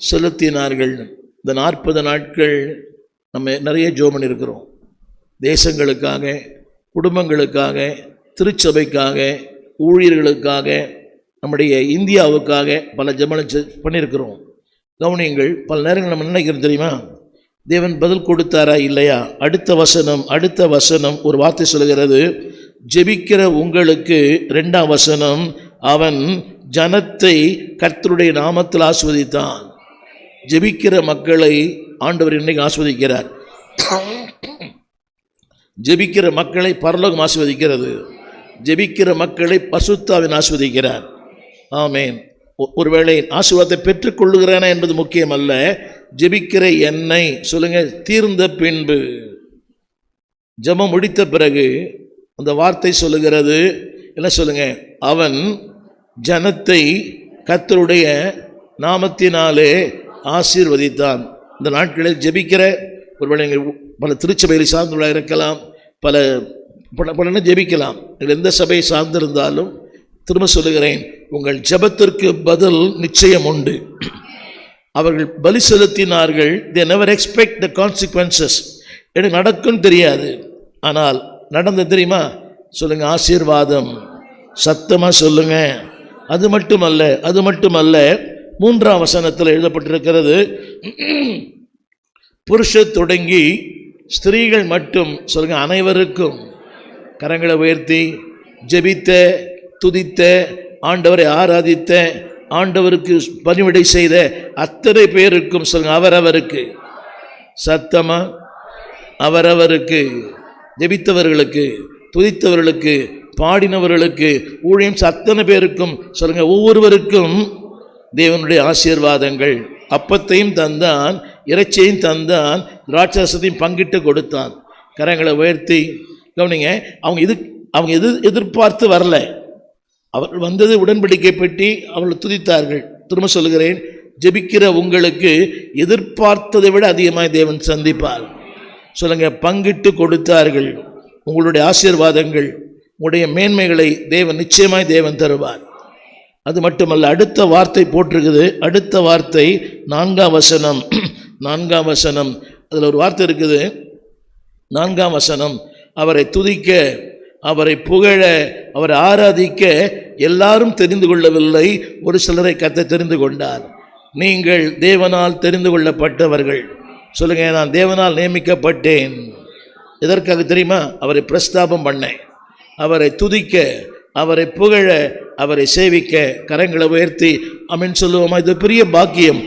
செலுத்தினார்கள். இந்த 40 நாட்கள் நம்ம நிறைய ஜெபம் பண்ணியிருக்கிறோம். தேசங்களுக்காக, குடும்பங்களுக்காக, திருச்சபைக்காக, ஊழியர்களுக்காக, நம்முடைய இந்தியாவுக்காக பல ஜெபம் பண்ணியிருக்கிறோம். கவனியங்கள். பல நேரங்கள் நம்ம நினைக்கிறோம் தெரியுமா, தேவன் பதில் கொடுத்தாரா இல்லையா? அடுத்த வசனம் ஒரு வார்த்தை சொல்கிறது, ஜெபிக்கிற உங்களுக்கு 2ஆம் வசனம், அவன் ஜனத்தை கர்த்தருடைய நாமத்தில் ஆஸ்வதித்தான். ஜெபிக்கிற மக்களை ஆண்டவர் இன்னைக்கு ஆஸ்வதிக்கிறார். ஜெபிக்கிற மக்களை பரலோகம் ஆஸ்வதிக்கிறது. ஜெபிக்கிற மக்களை பசுத்தாவின் ஆஸ்வதிக்கிறார். ஆமேன். ஒருவேளை ஆசீர்வாதத்தை பெற்றுக்கொள்ளுகிறானா என்பது முக்கியம் அல்ல. ஜெபிக்கிற என்னை சொல்லுங்க, தீர்ந்த பின்பு, ஜெபம் முடித்த பிறகு அந்த வார்த்தை சொல்லுகிறது என்ன சொல்லுங்க, அவன் ஜனத்தை கர்த்தருடைய நாமத்தினாலே ஆசீர்வதித்தான். இந்த நாட்களில் ஜெபிக்கிற ஒருவேளை பல திருச்சபையில் சார்ந்துள்ள இருக்கலாம், பல ஜெபிக்கலாம். எந்த சபையை சார்ந்திருந்தாலும் திரும்ப சொல்லுகிறேன், உங்கள் ஜெபத்திற்கு பதில் நிச்சயம் உண்டு. அவர்கள் பலி செலுத்தினார்கள். they never expect the consequences. எனக்கு நடக்கும் தெரியாது, ஆனால் நடந்து தெரியுமா? சொல்லுங்க, ஆசீர்வாதம். சத்தமா சொல்லுங்க. அது மட்டுமல்ல 3ஆம் வசனத்தில் எழுதப்பட்டிருக்கிறது, புருஷர் தொடங்கி ஸ்திரீகள் மட்டும் சொல்லுங்க, அனைவருக்கும் கரங்களை உயர்த்தி ஜெபித்த, துதித்த, ஆண்டவரை ஆராதித்த, ஆண்டவருக்கு பணிவிடை செய்த அத்தனை பேருக்கும் சொல்லுங்க, அவரவருக்கு. சத்தமா, அவரவருக்கு. ஜெபித்தவர்களுக்கு, துதித்தவர்களுக்கு, பாடினவர்களுக்கு, ஊழியம் அத்தனை பேருக்கும் சொல்லுங்க, ஒவ்வொருவருக்கும் தேவனுடைய ஆசீர்வாதங்கள். அப்பத்தையும் தந்தான், இறைச்சியையும் தந்தான், திராட்சரசத்தையும் பங்கிட்டு கொடுத்தான். கரங்களை உயர்த்தி கவனிங்க. அவங்க எதிர்பார்த்து வரல. அவர்கள் வந்தது உடன்படிக்கை பெட்டி, அவர்கள் துதித்தார்கள். திரும்ப சொல்லுகிறேன், ஜெபிக்கிற உங்களுக்கு எதிர்பார்த்ததை விட அதிகமாக தேவன் சந்திப்பார். சொல்லுங்க, பங்கிட்டு கொடுத்தார்கள். உங்களுடைய ஆசீர்வாதங்கள், உங்களுடைய மேன்மைகளை தேவன் நிச்சயமாய் தேவன் தருவார். அது மட்டுமல்ல, அடுத்த வார்த்தை போட்டிருக்குது. அடுத்த வார்த்தை 4ஆம் வசனம். அதில் ஒரு வார்த்தை இருக்குது. 4ஆம் வசனம், அவரை துதிக்க, அவரை புகழ, அவரை ஆராதிக்க எல்லாரும் தெரிந்து கொள்ளவில்லை, ஒரு சிலரை கர்த்தர் தெரிந்து கொண்டார். நீங்கள் தேவனால் தெரிந்து கொள்ளப்பட்டவர்கள். சொல்லுங்க, நான் தேவனால் நியமிக்கப்பட்டேன். எதற்காக தெரியுமா? அவரை பிரஸ்தாபம் பண்ண, அவரை துதிக்க, அவரை புகழ, அவரை சேவிக்க. கரங்களை உயர்த்தி ஆமென் சொல்லுவோமா? இது பெரிய பாக்கியம்.